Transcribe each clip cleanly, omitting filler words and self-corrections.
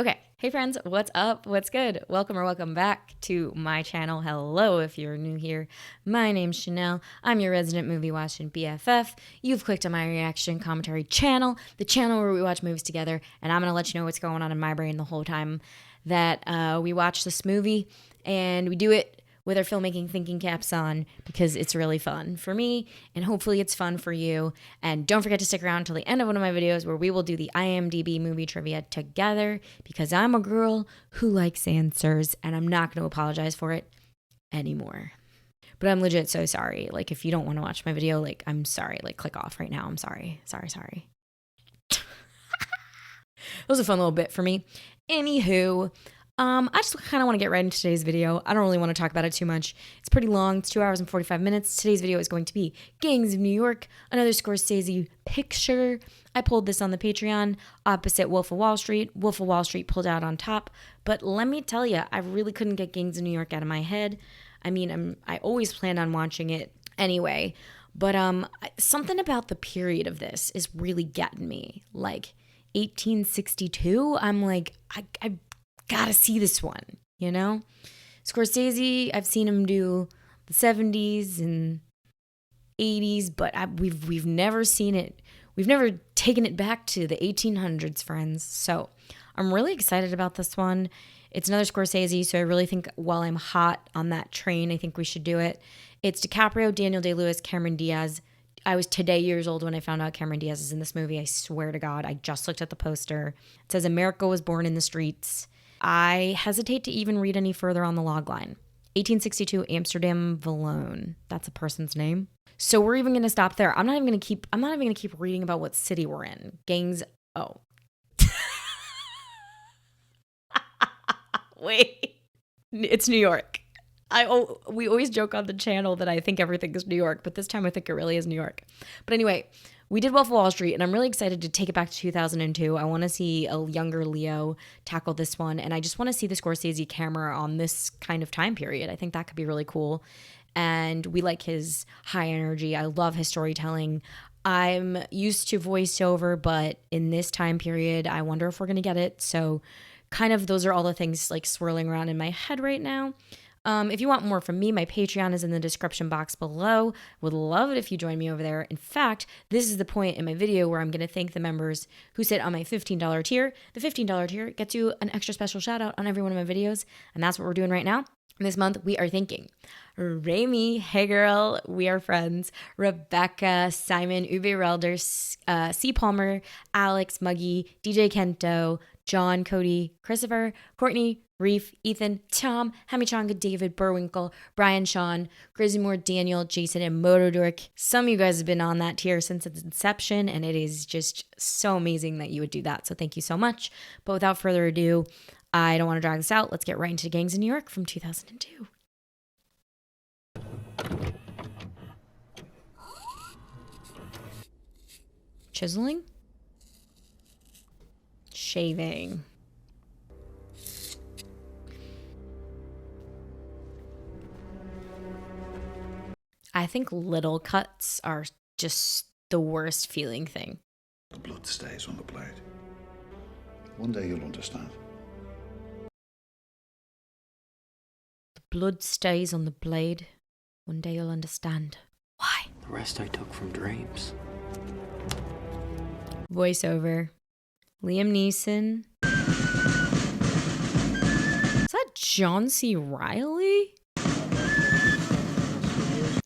Okay, hey friends, what's up? What's good? Welcome or welcome back to my channel. Hello, if you're new here. My name's Shanelle. I'm your resident movie watching BFF. You've clicked on my reaction commentary channel, the channel where we watch movies together, and I'm gonna let you know what's going on in my brain the whole time that we watch this movie, and we do it with our filmmaking thinking caps on because it's really fun for me and hopefully it's fun for you. And don't forget to stick around until the end of one of my videos where we will do the IMDb movie trivia together because I'm a girl who likes answers and I'm not going to apologize for it anymore. But I'm legit so sorry. Like, if you don't want to watch my video, like, I'm sorry. Like, click off right now. I'm sorry. Sorry. It was a fun little bit for me. Anywho, I just kind of want to get right into today's video. I don't really want to talk about it too much. It's pretty long. It's 2 hours and 45 minutes. Today's video is going to be Gangs of New York, another Scorsese picture. I pulled this on the Patreon opposite Wolf of Wall Street. Wolf of Wall Street pulled out on top. But let me tell you, I really couldn't get Gangs of New York out of my head. I mean, I always planned on watching it anyway. But something about the period of this is really getting me. Like 1862, I'm like, I gotta see this one, you know? Scorsese, I've seen him do the 70s and 80s, but we've never seen it. We've never taken it back to the 1800s, friends. So I'm really excited about this one. It's another Scorsese, so I really think while I'm hot on that train, I think we should do it. It's DiCaprio, Daniel Day-Lewis, Cameron Diaz. I was today years old when I found out Cameron Diaz is in this movie. I swear to God, I just looked at the poster. It says America was born in the streets. I hesitate to even read any further on the logline. 1862 Amsterdam Vallone. That's a person's name. So we're even going to stop there. I'm not even going to keep reading about what city we're in. Gangs. Oh. Wait. It's New York. We always joke on the channel that I think everything is New York, but this time I think it really is New York. But anyway, we did Wolf of Wall Street, and I'm really excited to take it back to 2002. I want to see a younger Leo tackle this one, and I just want to see the Scorsese camera on this kind of time period. I think that could be really cool, and we like his high energy. I love his storytelling. I'm used to voiceover, but in this time period, I wonder if we're going to get it. So kind of those are all the things like swirling around in my head right now. If you want more from me, my Patreon is in the description box below. Would love it if you join me over there. In fact, this is the point in my video where I'm going to thank the members who sit on my $15 tier. The $15 tier gets you an extra special shout out on every one of my videos, and that's what we're doing right now. This month, we are thanking Rami, hey girl, we are friends, Rebecca, Simon, Uwe Relder, C. Palmer, Alex, Muggy, DJ Kento, John, Cody, Christopher, Courtney, Reef, Ethan, Tom, Hemichanga, David, Burwinkle, Brian, Sean, Grizzmore, Daniel, Jason, and Motodork. Some of you guys have been on that tier since its inception, and it is just so amazing that you would do that. So thank you so much. But without further ado, I don't want to drag this out. Let's get right into Gangs in New York from 2002. Chiseling? Shaving. I think little cuts are just the worst feeling thing. The blood stays on the blade. One day you'll understand. The blood stays on the blade. One day you'll understand. Why? The rest I took from dreams. Voiceover. Liam Neeson. Is that John C. Reilly?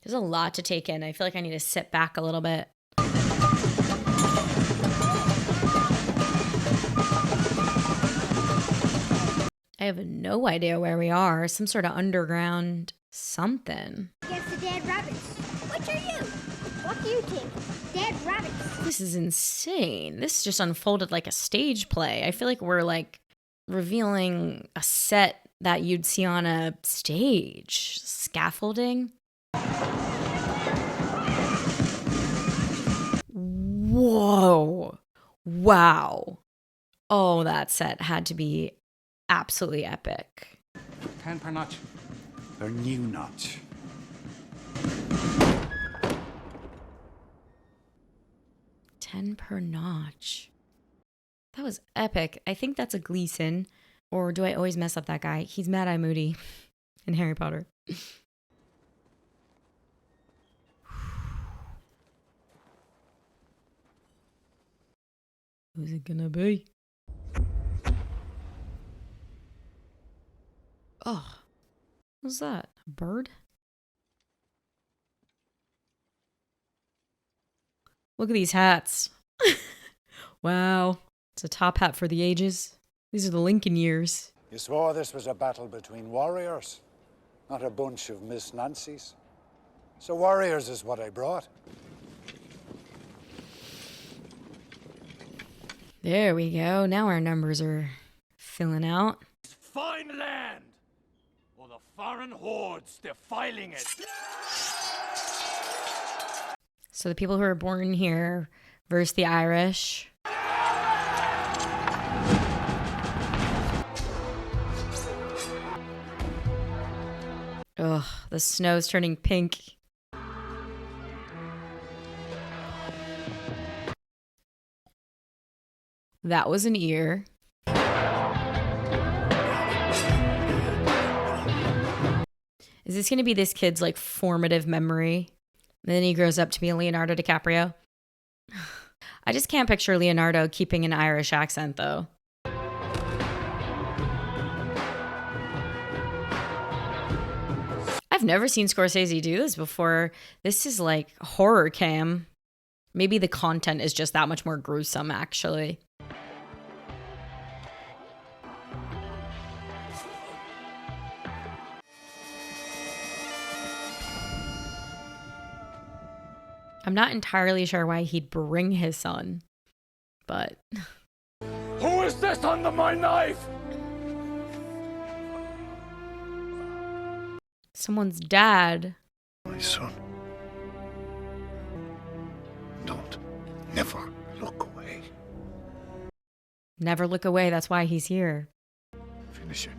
There's a lot to take in. I feel like I need to sit back a little bit. I have no idea where we are. Some sort of underground something. Against the dead rabbits. Which are you? What do you think? Dead rabbits. This is insane. This just unfolded like a stage play. I feel like we're like revealing a set that you'd see on a stage. Scaffolding. Whoa. Wow. Oh, that set had to be absolutely epic. 10 per notch. Or new notch. $10 per notch. That was epic. I think that's a Gleason. Or do I always mess up that guy? He's Mad-Eye Moody in Harry Potter. Who's it gonna be? Oh, what's that? A bird? Look at these hats. Wow. It's a top hat for the ages. These are the Lincoln years. You swore this was a battle between warriors, not a bunch of Miss Nancys. So warriors is what I brought. There we go. Now our numbers are filling out. Fine land, or the foreign hordes defiling it. So the people who are born here versus the Irish. Ugh, the snow's turning pink. That was an ear. Is this going to be this kid's like formative memory? And then he grows up to be a Leonardo DiCaprio. I just can't picture Leonardo keeping an Irish accent though. I've never seen Scorsese do this before. This is like horror cam. Maybe the content is just that much more gruesome, actually. I'm not entirely sure why he'd bring his son, but... Who is this under my knife? Someone's dad. My son. Don't. Never look away. Never look away, that's why he's here. Finish it.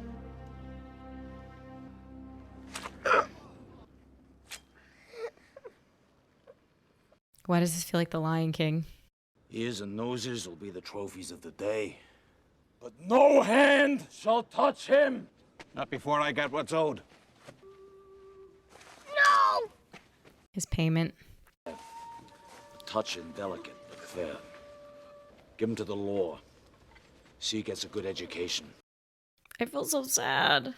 Why does this feel like The Lion King? Ears and noses will be the trophies of the day. But no hand shall touch him. Not before I get what's owed. No! His payment. Touch and delicate, but fair. Give him to the law. See he gets a good education. I feel so sad.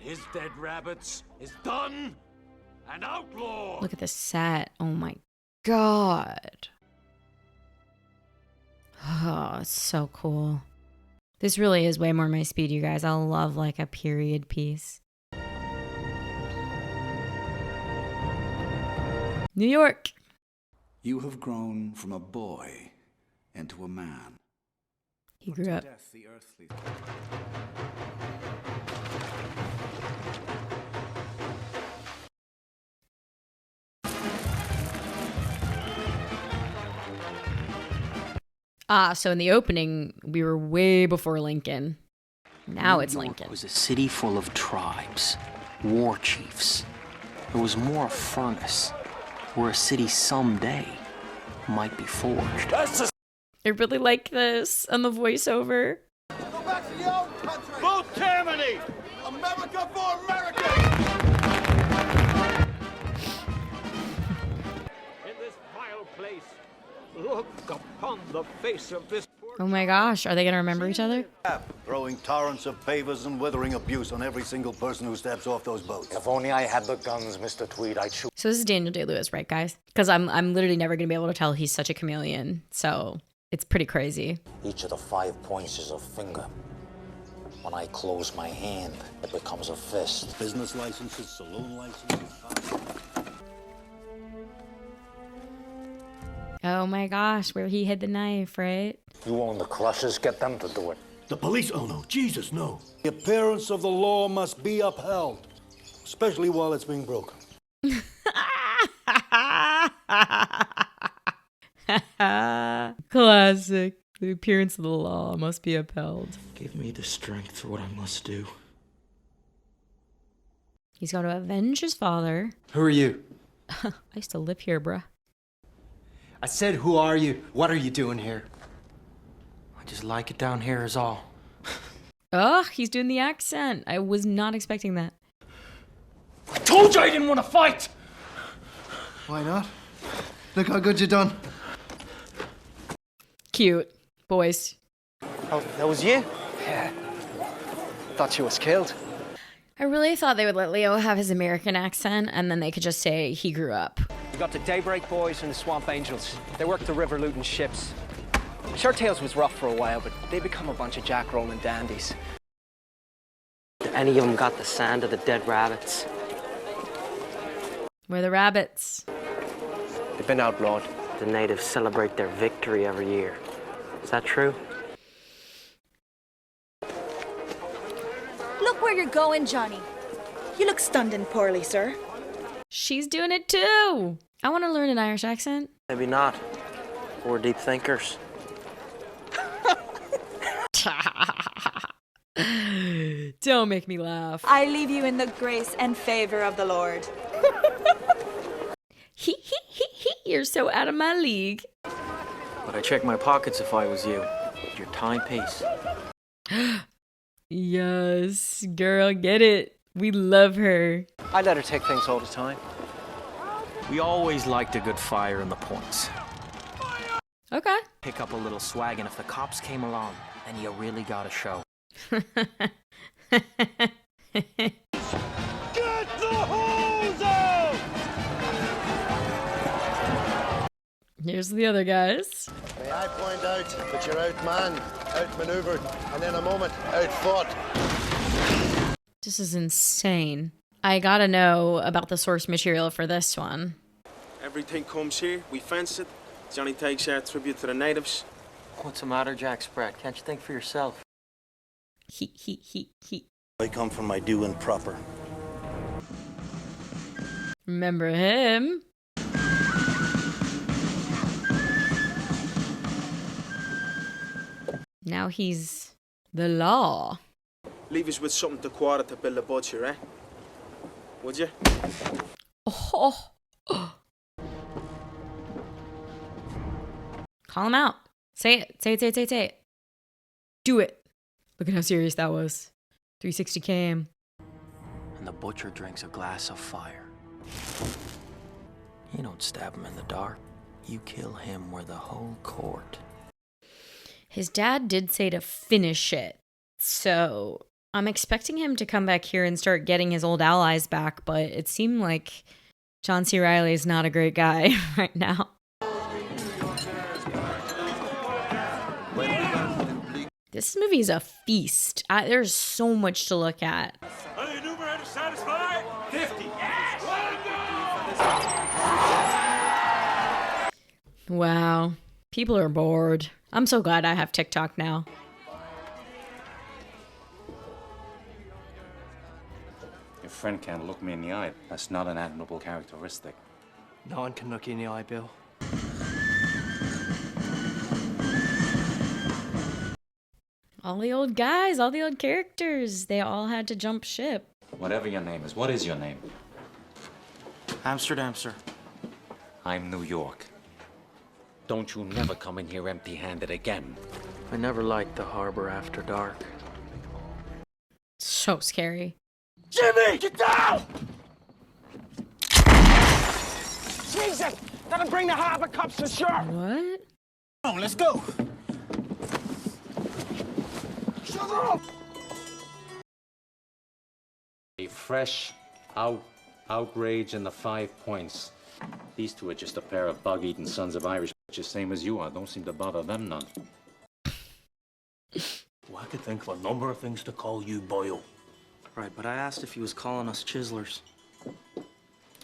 His dead rabbits is done and outlawed. Look at the set. Oh my god. Oh, it's so cool. This really is way more my speed, you guys. I love like a period piece. New York. You have grown from a boy into a man. He grew up. Death, the earthly. So in the opening, we were way before Lincoln. Now it's New York Lincoln. was a city full of tribes, war chiefs. It was more a furnace where a city someday might be forged. I really like this and the voiceover. Go back to your own country! Vote Germany! America for America! In this vile place, look upon the face of this poor... Oh my gosh, are they gonna remember each other? Throwing torrents of pavers and withering abuse on every single person who steps off those boats. If only I had the guns, Mr. Tweed, I'd shoot. So this is Daniel Day-Lewis, right, guys? Because I'm literally never gonna be able to tell he's such a chameleon. So it's pretty crazy. Each of the 5 points is a finger. When I close my hand, it becomes a fist. Business licenses, saloon licenses. Oh my gosh, where he hid the knife, right? You own the crushers, get them to do it. The police? Oh no, Jesus, no. The appearance of the law must be upheld, especially while it's being broken. Classic. The appearance of the law must be upheld. Give me the strength for what I must do. He's got to avenge his father. Who are you? I used to live here, bruh. I said, who are you? What are you doing here? I just like it down here is all. Oh, he's doing the accent. I was not expecting that. I told you I didn't want to fight! Why not? Look how good you done. Cute. Boys. Oh, that was you? Yeah. Thought she was killed. I really thought they would let Leo have his American accent and then they could just say he grew up. We got the Daybreak Boys and the Swamp Angels. They worked the river looting ships. Short Tales was rough for a while, but they become a bunch of jack-rolling dandies. Any of them got the sand of the dead rabbits? Where are the rabbits? They've been outlawed. The natives celebrate their victory every year. Is that true? Look where you're going, Johnny. You look stunned and poorly, sir. She's doing it too. I want to learn an Irish accent. Maybe not. We're deep thinkers. Don't make me laugh. I leave you in the grace and favor of the Lord. He, you're so out of my league. But I'd check my pockets if I was you. Your timepiece. Yes, girl, get it. We love her. I let her take things all the time. We always liked a good fire in the points. Okay. Pick up a little swag, and if the cops came along, then you really got a show. Get the hose out! Here's the other guys. May I point out that you're outmanned, outmaneuvered, and in a moment, outfought. This is insane. I gotta know about the source material for this one. Everything comes here, we fence it. Johnny takes our tribute to the natives. What's the matter, Jack Sprat? Can't you think for yourself? He. I come from my due and proper. Remember him? Now he's the law. Leave us with something to quarter to build a budget, eh? Would you? Oh. Call him out. Say it. Say it. Do it. Look at how serious that was. 360 km. And the butcher drinks a glass of fire. You don't stab him in the dark. You kill him where the whole court. His dad did say to finish it. So I'm expecting him to come back here and start getting his old allies back, but it seemed like John C. Reilly is not a great guy right now. This movie is a feast. There's so much to look at. Are the enumerator satisfied? 50. Yes! Wow. People are bored. I'm so glad I have TikTok now. Your friend can't look me in the eye. That's not an admirable characteristic. No one can look you in the eye, Bill. All the old guys, all the old characters, they all had to jump ship. Whatever your name is, what is your name? Amsterdam, sir. I'm New York. Don't you never come in here empty-handed again. I never liked the harbor after dark. So scary. Jimmy, get down! Jesus! That'll bring the harbor cops to shore! What? Come on, let's go. Shut up! A fresh outrage in the 5 points. These two are just a pair of bug-eating sons of Irish, just same as you are. Don't seem to bother them none. Well, I could think of a number of things to call you, Boyle. Right, but I asked if he was calling us chiselers.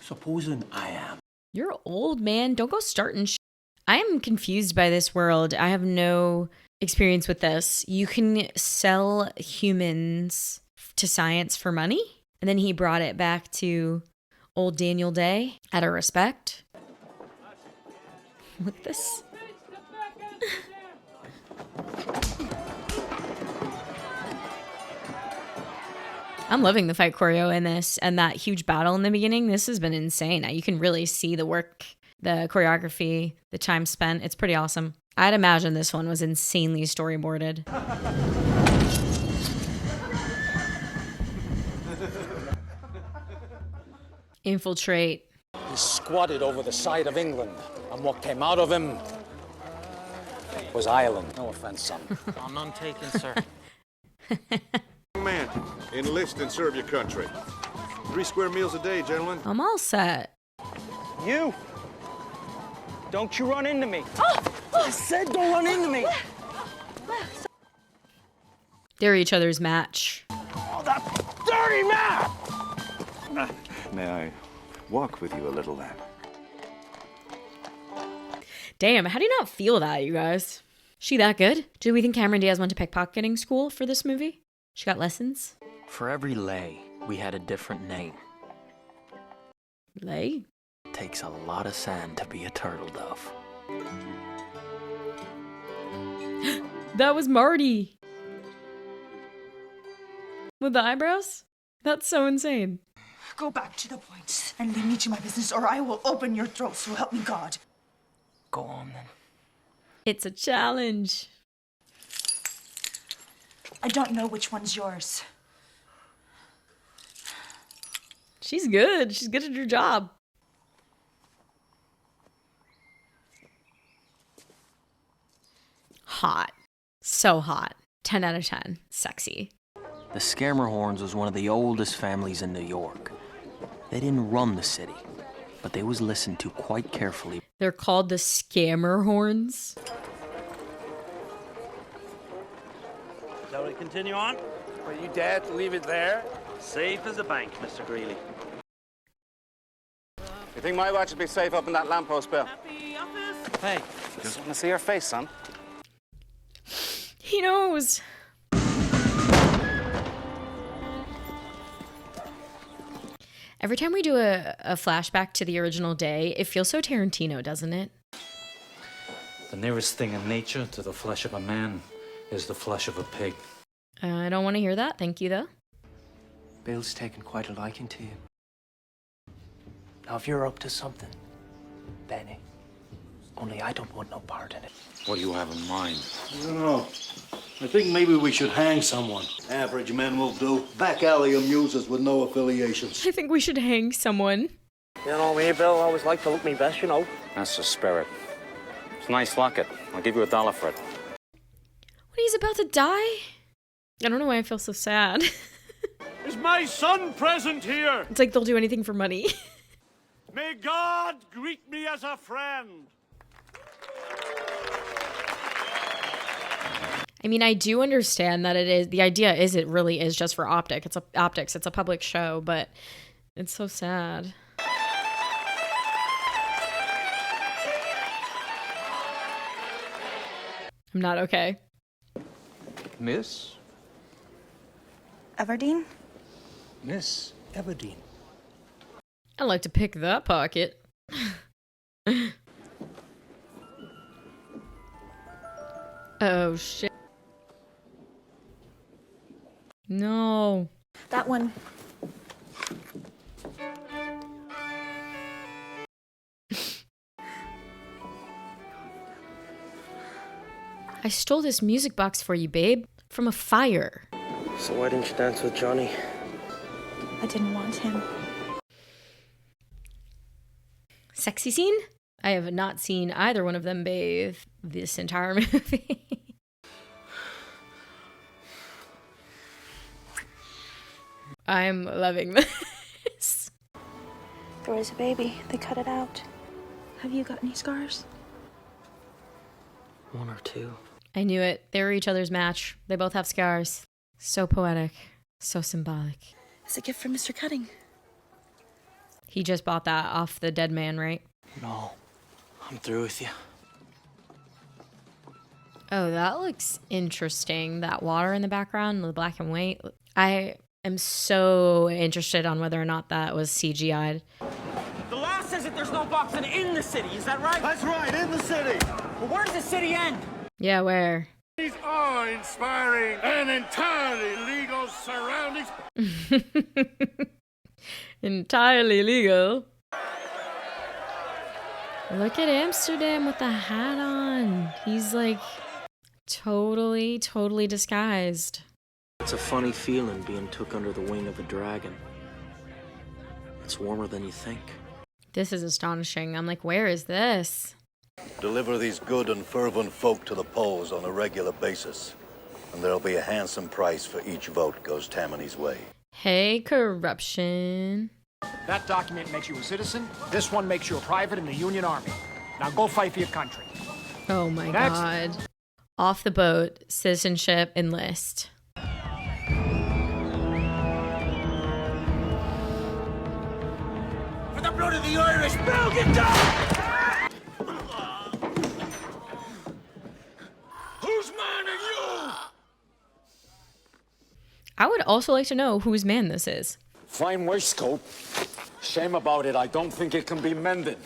Supposing I am. You're old, man. Don't go starting shit. I'm confused by this world. I have no experience with this. You can sell humans to science for money? And then he brought it back to old Daniel Day out of respect. Look at this. I'm loving the fight choreo in this, and that huge battle in the beginning. This has been insane. You can really see the work, the choreography, the time spent. It's pretty awesome. I'd imagine this one was insanely storyboarded. Infiltrate. He squatted over the side of England, and what came out of him was Ireland. No offense, son. I'm none taken, sir. Man, enlist and serve your country. 3 square meals a day, gentlemen. I'm all set. You! Don't you run into me. I said don't run into me. They're each other's match. Oh, that dirty man! May I walk with you a little, lad? Damn, how do you not feel that, you guys? She that good? Do we think Cameron Diaz went to pickpocketing school for this movie? She got lessons? For every lay, we had a different name. Lay? Takes a lot of sand to be a turtle dove. That was Marty. With the eyebrows? That's so insane. Go back to the point and leave me to my business, or I will open your throat, so help me God. Go on, then. It's a challenge. I don't know which one's yours. She's good. She's good at her job. Hot. So hot. 10 out of 10. Sexy. The Scamerhorns was one of the oldest families in New York. They didn't run the city, but they was listened to quite carefully. They're called the Scamerhorns. Shall we continue on? Are you dare to leave it there? Safe as a bank, Mr. Greeley. You think my watch would be safe up in that lamppost, Bill? Hey, just want to see your face, son. He knows. Every time we do a flashback to the original day, it feels so Tarantino, doesn't it? The nearest thing in nature to the flesh of a man is the flesh of a pig. I don't want to hear that. Thank you, though. Bill's taken quite a liking to you. Now, if you're up to something, Benny, only I don't want no part in it. What do you have in mind? I don't know. I think maybe we should hang someone. Average men will do. Back alley amusers with no affiliations. I think we should hang someone. You know me, Bill. I always like to look me best, you know. That's the spirit. It's a nice locket. I'll give you $1 for it. When he's about to die? I don't know why I feel so sad. Is my son present here? It's like they'll do anything for money. May God greet me as a friend. I mean, I do understand that it is, the idea is it really is just for optics. It's a public show, but it's so sad. I'm not okay. Miss? Everdeen? Miss Everdeen. I'd like to pick that pocket. Oh, shit. No. That one. I stole this music box for you, babe, from a fire. So why didn't you dance with Johnny? I didn't want him. Sexy scene? I have not seen either one of them bathe this entire movie. I'm loving this. There was a baby. They cut it out. Have you got any scars? 1 or 2. I knew it. They were each other's match. They both have scars. So poetic. So symbolic. It's a gift from Mr. Cutting. He just bought that off the dead man, right? No, I'm through with you. Oh, that looks interesting. That water in the background, the black and white. I am so interested on whether or not that was CGI'd. The law says that there's no boxing in the city, is that right? That's right, in the city. Well, where does the city end? Yeah, where? These are inspiring and entirely legal surroundings. Entirely legal. Look at Amsterdam with the hat on. He's like totally disguised. It's a funny feeling being took under the wing of a dragon. It's warmer than you think. This is astonishing. I'm like, where is this? Deliver these good and fervent folk to the polls on a regular basis, and there'll be a handsome price for each vote goes Tammany's way. Hey, corruption. That document makes you a citizen. This one makes you a private in the Union Army. Now go fight for your country. Oh my Next. God. Off the boat, citizenship, enlist. For the blood of the Irish, Bill, get down! Whose man are you? I would also like to know whose man this is. Fine waistcoat. Shame about it. I don't think it can be mended.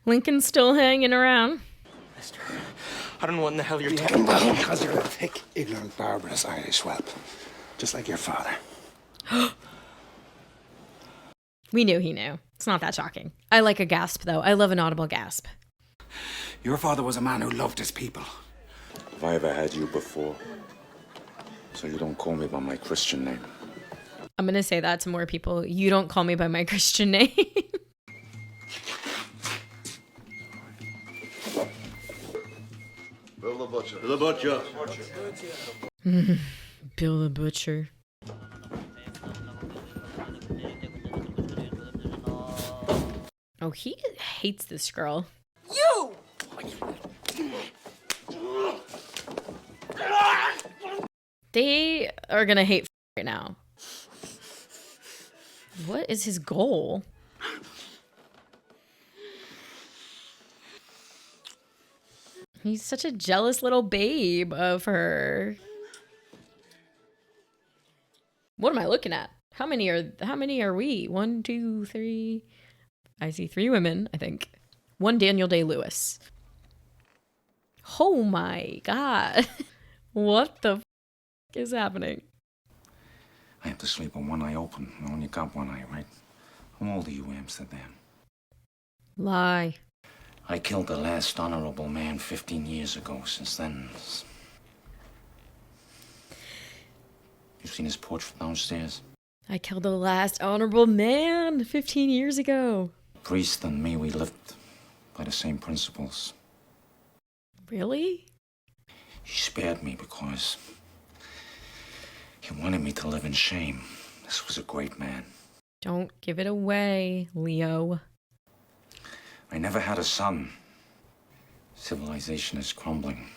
Lincoln's still hanging around. I don't know what in the hell you're Yeah, talking about. because you're a thick, ignorant, barbarous Irish whelp. Just like your father. We knew he knew. It's not that shocking. I like a gasp, though. I love an audible gasp. Your father was a man who loved his people. Have I ever had you before? So you don't call me by my Christian name. I'm going to say that to more people. You don't call me by my Christian name. Bill the Butcher. The Butcher. Bill the Butcher. Oh, he hates this girl. You! They are gonna hate right now. What is his goal? He's such a jealous little babe of her. What am I looking at? How many are we? 1, 2, 3. I see 3 women, I think. 1 Daniel Day-Lewis. Oh my God. What the is happening? I have to sleep with one eye open. I only got one eye, right? How old are you, Amsterdam? Lie. I killed the last honorable man 15 years ago. Since then... You seen his porch from downstairs? I killed the last honorable man 15 years ago. The priest and me, we lived by the same principles. Really? He spared me because he wanted me to live in shame. This was a great man. Don't give it away, Leo. I never had a son. Civilization is crumbling.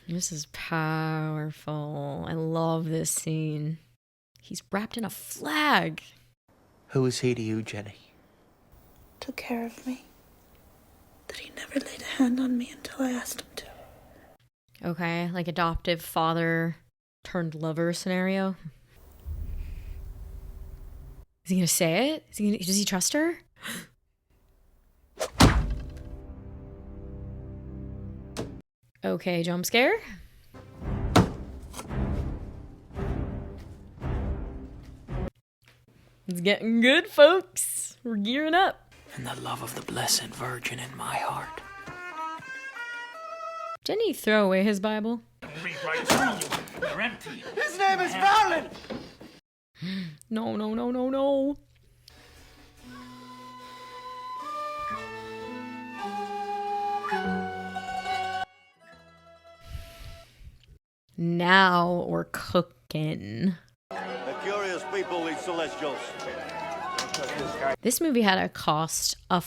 This is powerful. I love this scene. He's wrapped in a flag. Who is he to you, Jenny? Took care of me. That he never laid a hand on me until I asked him to. Okay, like adoptive father turned lover scenario. Is he gonna say it? Does he trust her? Okay, jump scare. It's getting good, folks. We're gearing up. And the love of the Blessed Virgin in my heart. Didn't he throw away his Bible? Read right through you. They're empty. His name is Fallon! No, no, no, no, no. Now we're cooking. A curious people, these Celestials. This movie had to cost a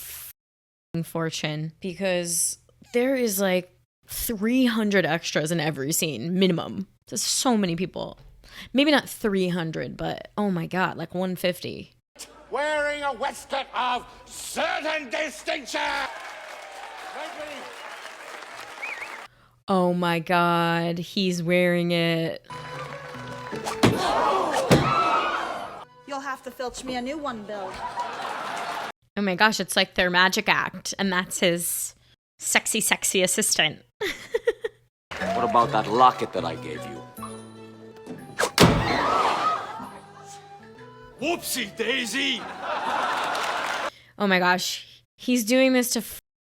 fortune because there is like 300 extras in every scene, minimum. There's so many people. Maybe not 300, but oh my God, like 150. Wearing a waistcoat of certain distinction. Oh my God, he's wearing it. You'll have to filch me a new one, Bill. Oh my gosh, it's like their magic act, and that's his Sexy, sexy assistant. What about that locket that I gave you? Whoopsie daisy! Oh my gosh. He's doing this to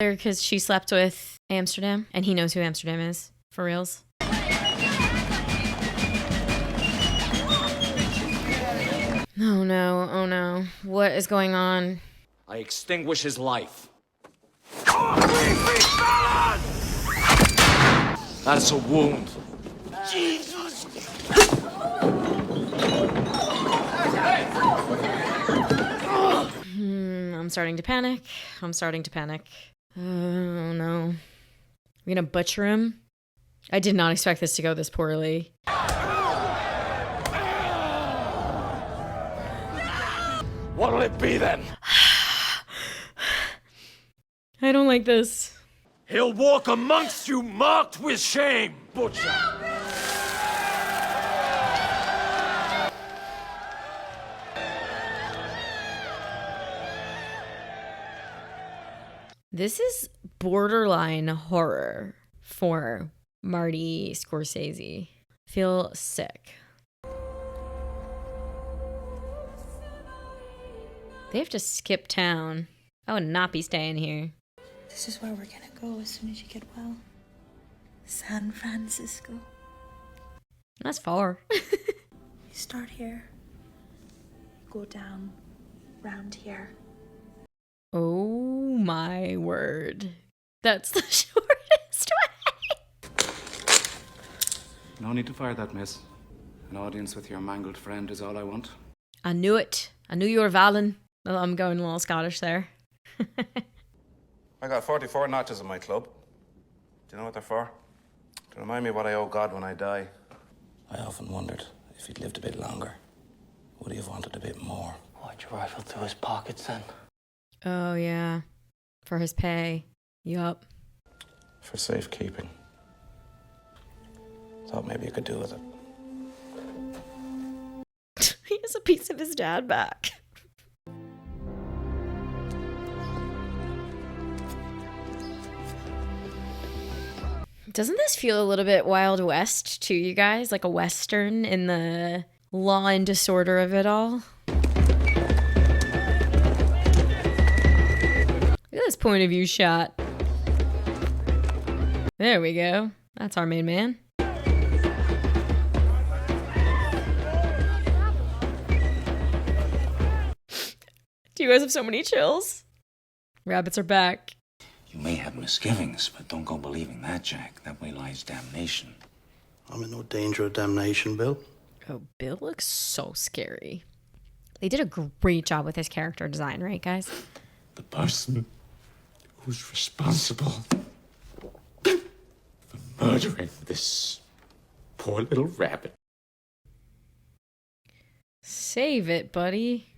her because she slept with Amsterdam, and he knows who Amsterdam is. For reals. Oh no, oh no. What is going on? I extinguish his life. That's a wound. Jesus! I'm starting to panic. I'm starting to panic. Oh no. We're gonna butcher him? I did not expect this to go this poorly. What'll it be then? I don't like this. He'll walk amongst you marked with shame, butcher. This is borderline horror for Marty Scorsese. Feel sick. They have to skip town. I would not be staying here. This is where we're gonna go as soon as you get well. San Francisco. That's far. You start here, go down, round here. Oh my word. That's the shortest way. No need to fire that, miss. An audience with your mangled friend is all I want. I knew it. I knew you were Valen. Oh, I'm going a little Scottish there. I got 44 notches in my club. Do you know what they're for? To remind me what I owe God when I die. I often wondered if he'd lived a bit longer. Would he have wanted a bit more? Why'd you rifle through his pockets then? Oh, yeah. For his pay. Yup. For safekeeping. Thought maybe you could do with it. He has a piece of his dad back. Doesn't this feel a little bit Wild West to you guys? Like a Western in the law and disorder of it all? Look at this point of view shot. There we go. That's our main man. Do you guys have so many chills? Rabbits are back. You may have misgivings, but don't go believing that, Jack. That way lies damnation. I'm in no danger of damnation, Bill. Oh, Bill looks so scary. They did a great job with his character design, right, guys? The person who's responsible for murdering this poor little rabbit. Save it, buddy.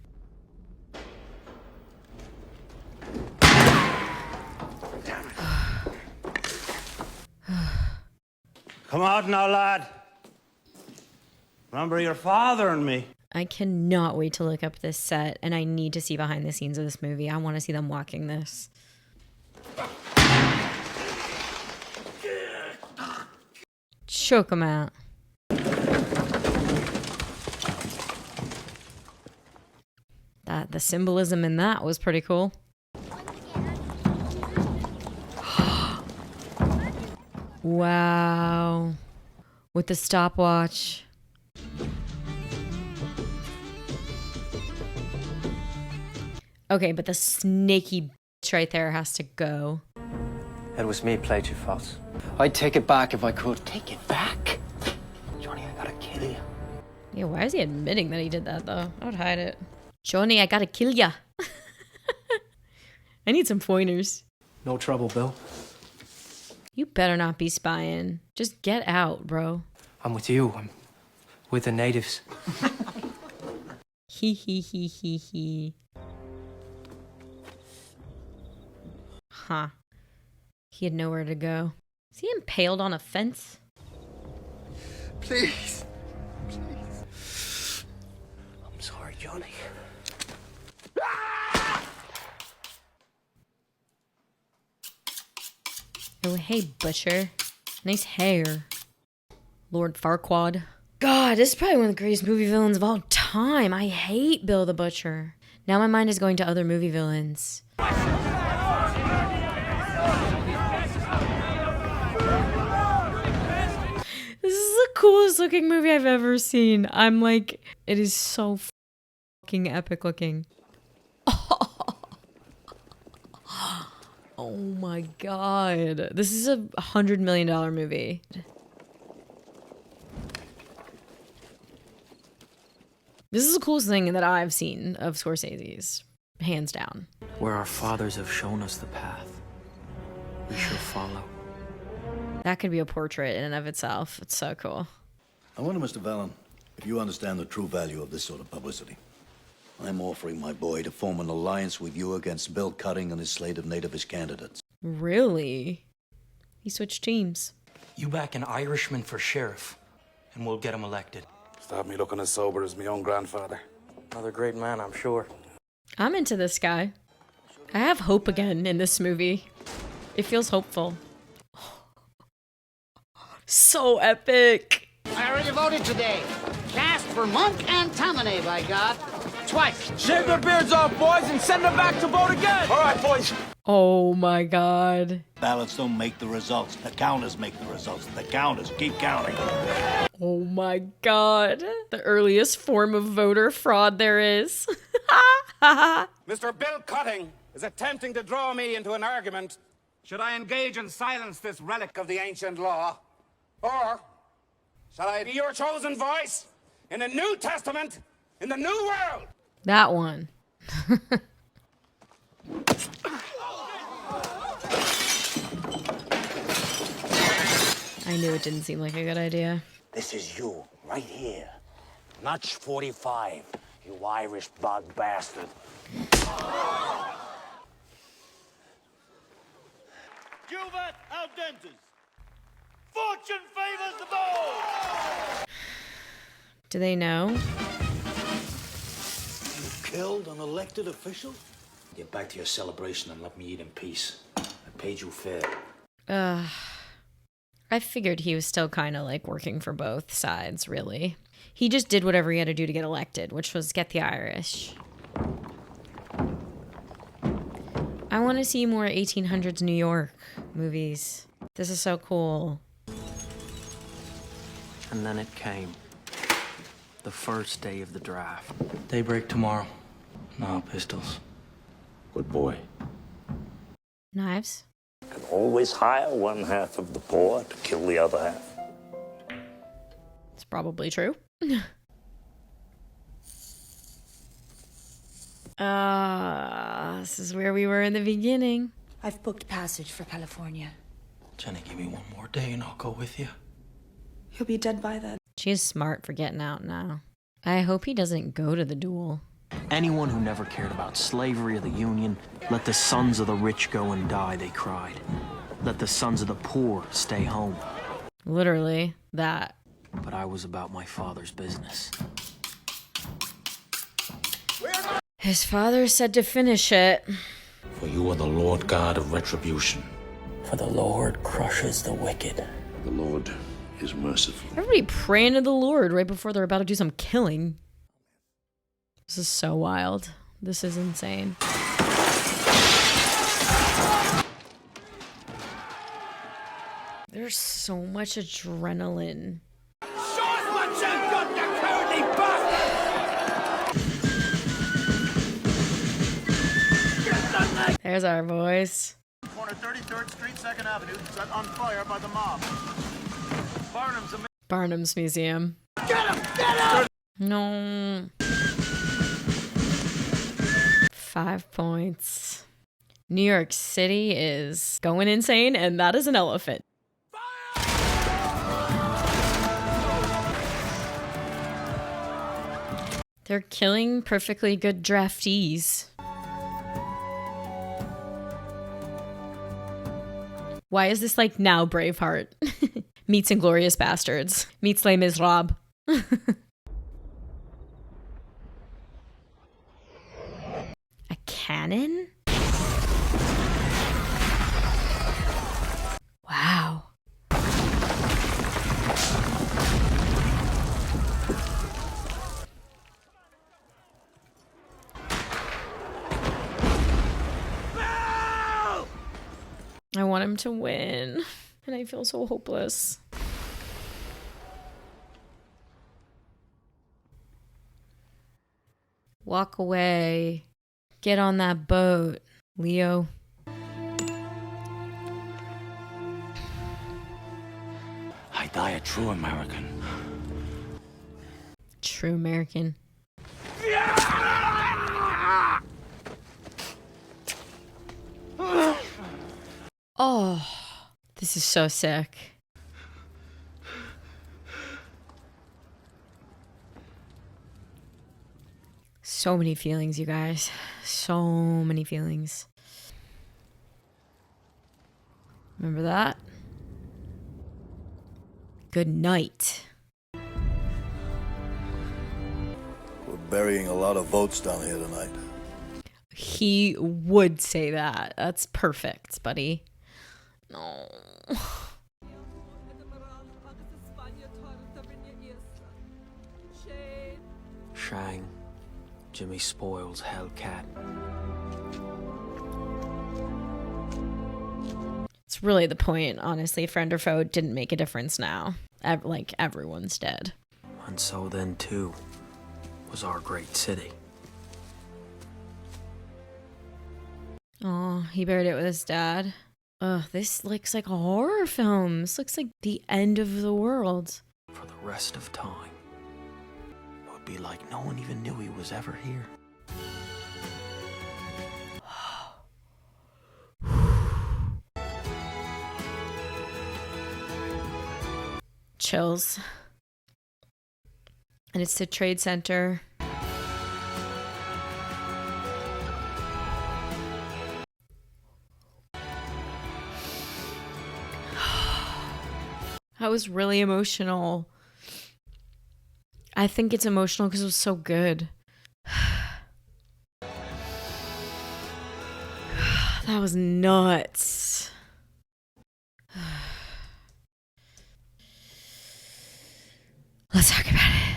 Come out now, lad. Remember your father and me. I cannot wait to look up this set, and I need to see behind the scenes of this movie. I want to see them walking this. Choke him out. The symbolism in that was pretty cool. Wow. With the stopwatch. Okay, but the snaky bitch right there has to go. It was me played you false. I'd take it back if I could. Take it back? Johnny, I gotta kill you. Yeah, why is he admitting that he did that, though? I would hide it. Johnny, I gotta kill ya. I need some pointers. No trouble, Bill. You better not be spying. Just get out, bro. I'm with you. I'm with the natives. He he he he he. Huh. He had nowhere to go. Is he impaled on a fence? Please. I'm sorry, Johnny. Oh, hey, Butcher. Nice hair. Lord Farquaad. God, this is probably one of the greatest movie villains of all time. I hate Bill the Butcher. Now my mind is going to other movie villains. This is the coolest looking movie I've ever seen. I'm like, it is so fucking epic looking. Oh my god. This is a $100 million movie. This is the coolest thing that I've seen of Scorsese's. Hands down. Where our fathers have shown us the path, we shall follow. That could be a portrait in and of itself. It's so cool. I wonder, Mr. Vallon, if you understand the true value of this sort of publicity. I'm offering my boy to form an alliance with you against Bill Cutting and his slate of nativish candidates. Really? He switched teams. You back an Irishman for sheriff, and we'll get him elected. Stop me looking as sober as my own grandfather. Another great man, I'm sure. I'm into this guy. I have hope again in this movie. It feels hopeful. So epic. I already voted today. Cast for Monk and Tammany, by God. Twice. Shave their beards off, boys, and send them back to vote again. All right, boys. Oh my god. Ballots don't make the results. The counters make the results. The counters keep counting. Oh my god. The earliest form of voter fraud there is. Mr. Bill Cutting is attempting to draw me into an argument. Should I engage and silence this relic of the ancient law? Or shall I be your chosen voice in a New Testament in the New World? That one. I knew it didn't seem like a good idea. This is you, right here. Notch 45, you Irish bug bastard. Juvat al dentes. Fortune favors the bold. Do they know? You killed an elected official? Get back to your celebration and let me eat in peace. I paid you fair. I figured he was still kind of like working for both sides, really. He just did whatever he had to do to get elected, which was get the Irish. I want to see more 1800s New York movies. This is so cool. And then it came. The first day of the draft. Daybreak tomorrow. No pistols. Good boy. Knives? Can always hire one half of the poor to kill the other half. It's probably true. This is where we were in the beginning. I've booked passage for California. Jenny, give me one more day and I'll go with you. He'll be dead by then. She is smart for getting out now. I hope he doesn't go to the duel. Anyone who never cared about slavery or the Union, let the sons of the rich go and die, they cried. Let the sons of the poor stay home. Literally, that. But I was about my father's business. His father said to finish it. For you are the Lord God of retribution. For the Lord crushes the wicked. The Lord is merciful. Everybody praying to the Lord right before they're about to do some killing. This is so wild. This is insane. There's so much adrenaline. There's our boys. Corner 33rd Street, 2nd Avenue, set on fire by the mob. Barnum's Museum. Get him! Get him! No. 5 points. New York City is going insane, and that is an elephant. They're killing perfectly good draftees. Why is this like now Braveheart? Meets Inglourious Bastards. Meets Les Miserables. A cannon? Wow. I want him to win, and I feel so hopeless. Walk away. Get on that boat, Leo. I die a true American. True American. Oh, this is so sick. So many feelings, you guys. So many feelings. Remember that? Good night. We're burying a lot of votes down here tonight. He would say that. That's perfect, buddy. No. Shang, Jimmy Spoils, Hellcat. It's really the point, honestly. Friend or foe didn't make a difference now. Like, everyone's dead. And so then, too, was our great city. Oh, he buried it with his dad. Ugh, this looks like a horror film. This looks like the end of the world. For the rest of time, it would be like no one even knew he was ever here. Chills. And it's the Trade Center. I was really emotional. I think it's emotional because it was so good. That was nuts. Let's talk about it.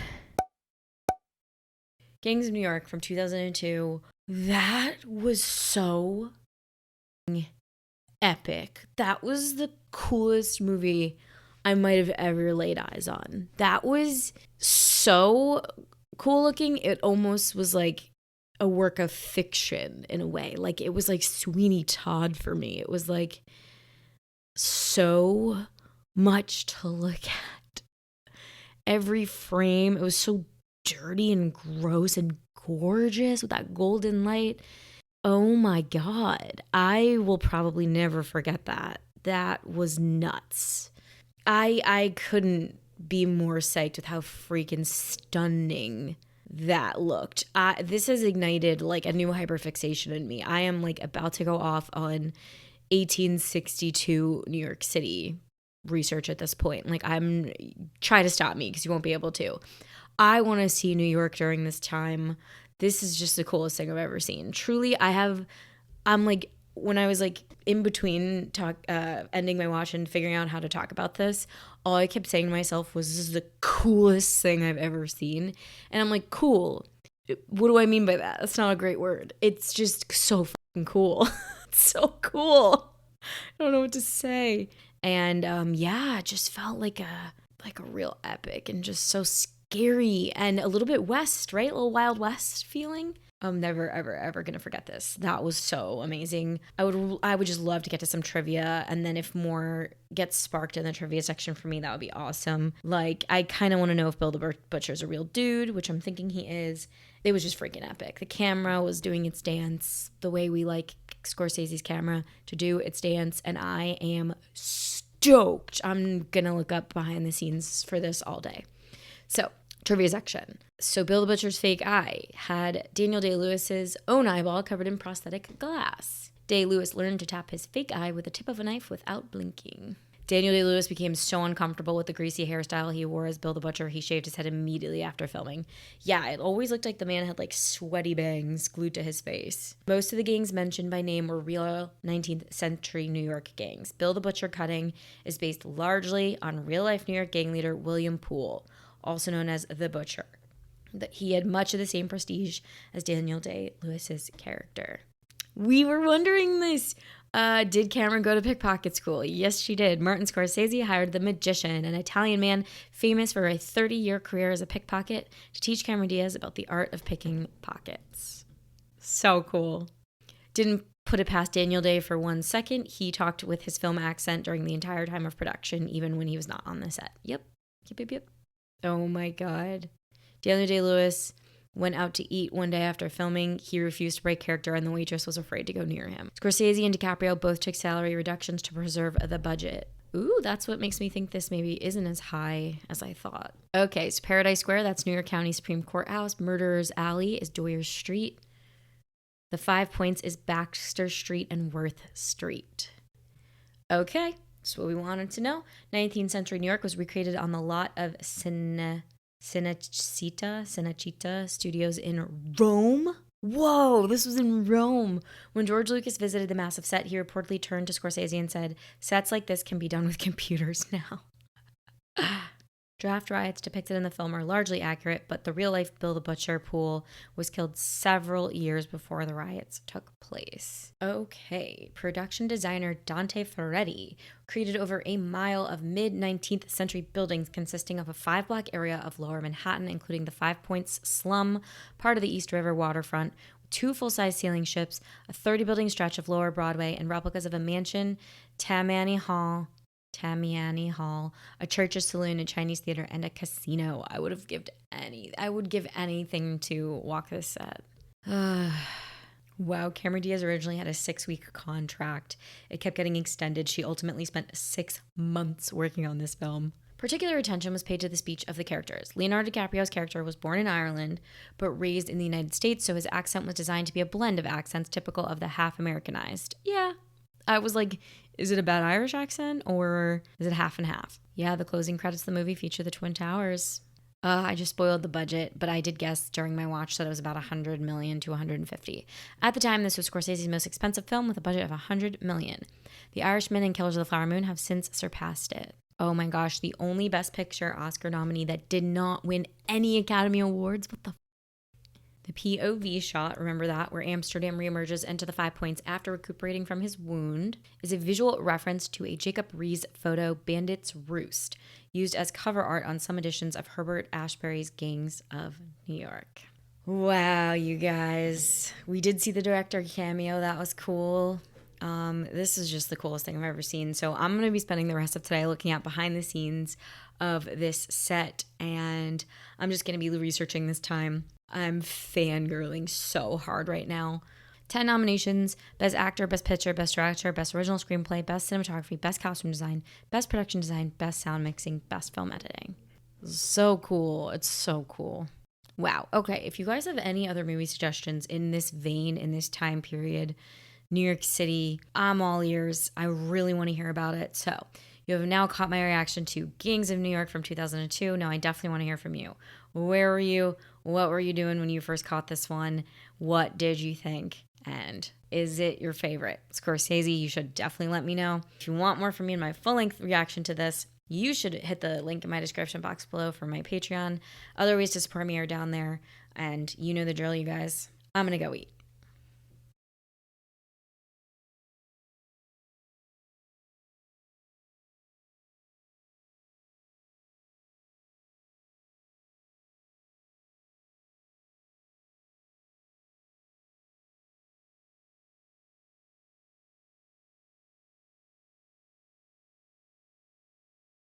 Gangs of New York from 2002. That was so epic. That was the coolest movie I might have ever laid eyes on. That was so cool looking. It almost was like a work of fiction in a way. Like, it was like Sweeney Todd for me. It was like so much to look at. Every frame, it was so dirty and gross and gorgeous with that golden light. Oh my God. I will probably never forget that. That was nuts. I couldn't be more psyched with how freaking stunning that looked. This has ignited like a new hyperfixation in me. I am like about to go off on 1862 New York City research at this point. Like, try to stop me because you won't be able to. I want to see New York during this time. This is just the coolest thing I've ever seen. Truly, I'm like, when I was like in between ending my watch and figuring out how to talk about this, all I kept saying to myself was, this is the coolest thing I've ever seen. And I'm like, cool. What do I mean by that? That's not a great word. It's just so fucking cool. It's so cool. I don't know what to say. And yeah, it just felt like a real epic and just so scary and a little bit West, right? A little Wild West feeling. I'm never, ever, ever going to forget this. That was so amazing. I would just love to get to some trivia. And then if more gets sparked in the trivia section for me, that would be awesome. Like, I kind of want to know if Bill the Butcher's a real dude, which I'm thinking he is. It was just freaking epic. The camera was doing its dance the way we like Scorsese's camera to do its dance. And I am stoked. I'm going to look up behind the scenes for this all day. So, trivia section. So Bill the Butcher's fake eye had Daniel Day-Lewis's own eyeball covered in prosthetic glass. Day-Lewis learned to tap his fake eye with the tip of a knife without blinking. Daniel Day-Lewis became so uncomfortable with the greasy hairstyle he wore as Bill the Butcher, he shaved his head immediately after filming. Yeah, it always looked like the man had like sweaty bangs glued to his face. Most of the gangs mentioned by name were real 19th century New York gangs. Bill the Butcher cutting is based largely on real-life New York gang leader William Poole, also known as the Butcher. He had much of the same prestige as Daniel Day-Lewis's character. We were wondering this. Did Cameron go to pickpocket school? Yes, she did. Martin Scorsese hired the Magician, an Italian man famous for a 30-year career as a pickpocket, to teach Cameron Diaz about the art of picking pockets. So cool. Didn't put it past Daniel Day for 1 second. He talked with his film accent during the entire time of production, even when he was not on the set. Yep. Oh my God. Daniel Day-Lewis went out to eat one day after filming. He refused to break character and the waitress was afraid to go near him. Scorsese and DiCaprio both took salary reductions to preserve the budget. Ooh, that's what makes me think this maybe isn't as high as I thought. Okay, so Paradise Square, that's New York County Supreme Court House. Murderer's Alley is Doyer Street. The 5 Points is Baxter Street and Worth Street. Okay, that's what we wanted to know. 19th century New York was recreated on the lot of Cinecittà Studios in Rome. Whoa, this was in Rome. When George Lucas visited the massive set, he reportedly turned to Scorsese and said, "Sets like this can be done with computers now." Draft riots depicted in the film are largely accurate, but the real-life Bill the Butcher Poole was killed several years before the riots took place. Okay, production designer Dante Ferretti created over a mile of mid-19th century buildings consisting of a 5-block area of lower Manhattan, including the 5 Points slum, part of the East River waterfront, 2 full-size sailing ships, a 30-building stretch of lower Broadway, and replicas of a mansion, Tammany Hall, a church, a saloon, a Chinese theater, and a casino. I would give anything to walk this set. Wow, Cameron Diaz originally had a 6-week contract. It kept getting extended. She ultimately spent 6 months working on this film. Particular attention was paid to the speech of the characters. Leonardo DiCaprio's character was born in Ireland, but raised in the United States, so his accent was designed to be a blend of accents typical of the half-Americanized. Yeah, I was like, is it a bad Irish accent or is it half and half? Yeah, the closing credits of the movie feature the Twin Towers. I just spoiled the budget, but I did guess during my watch that it was about $100 million to $150. At the time, this was Scorsese's most expensive film with a budget of $100 million. The Irishman and Killers of the Flower Moon have since surpassed it. Oh my gosh, the only Best Picture Oscar nominee that did not win any Academy Awards. What the The POV shot, remember that, where Amsterdam reemerges into the 5 Points after recuperating from his wound, is a visual reference to a Jacob Riis photo, Bandit's Roost, used as cover art on some editions of Herbert Ashbury's Gangs of New York. Wow, you guys. We did see the director cameo. That was cool. This is just the coolest thing I've ever seen. So I'm going to be spending the rest of today looking at behind the scenes of this set, and I'm just going to be researching this time. I'm fangirling so hard right now. 10 nominations: Best Actor, Best Picture, Best Director, Best Original Screenplay, Best Cinematography, Best Costume Design, Best Production Design, Best Sound Mixing, Best Film Editing. So cool. It's so cool. Wow. Okay, if you guys have any other movie suggestions in this vein, in this time period, New York City, I'm all ears. I really want to hear about it. So you have now caught my reaction to Gangs of New York from 2002. Now I definitely want to hear from you. Where were you? What were you doing when you first caught this one? What did you think? And is it your favorite? Scorsese, you should definitely let me know. If you want more from me in my full-length reaction to this, you should hit the link in my description box below for my Patreon. Other ways to support me are down there. And you know the drill, you guys. I'm going to go eat.